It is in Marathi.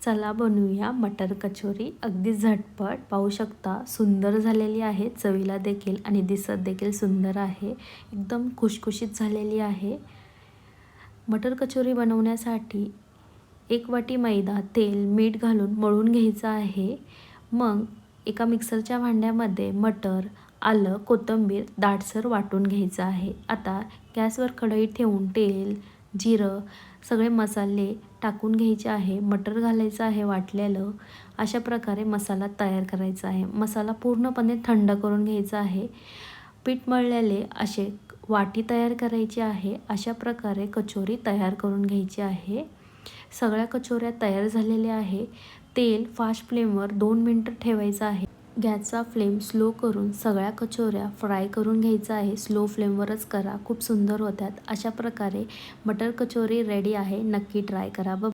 चला बनवूया मटर कचोरी. अगदी झटपट पाहू शकता, सुंदर झालेली आहे, चवीला देखील आणि दिसत देखील सुंदर आहे. एकदम खुशखुशीत झालेली आहे. मटर कचोरी बनवण्यासाठी 1 वाटी मैदा, तेल, मीठ घालून मळून घ्यायचं आहे. मग एका मिक्सरच्या भांड्यामध्ये मटर, आलं, कोथिंबीर दाटसर वाटून घ्यायचं आहे. आता गॅसवर कढई ठेवून तेल, जिरं, सगळे मसाले टाकून घ्यायचे आहे. मटर घालायचं आहे वाटलेलं. अशा प्रकारे मसाला तयार करायचा आहे. मसाला पूर्णपणे थंड करून घ्यायचा आहे. पीठ मळलेले असे वाटी तयार करायची आहे. अशा प्रकारे कचोरी तयार करून घ्यायची आहे. सगळ्या कचोऱ्या तयार झालेल्या आहे. तेल फास्ट फ्लेमवर 2 मिनटं ठेवायचं आहे. गॅसचा फ्लेम स्लो करून सगळ्या कचोऱ्या फ्राय करून घ्यायचा आहे. स्लो फ्लेमवरच करा, खूप सुंदर होतात. अशा प्रकारे मटर कचोरी रेडी आहे. नक्की ट्राय करा.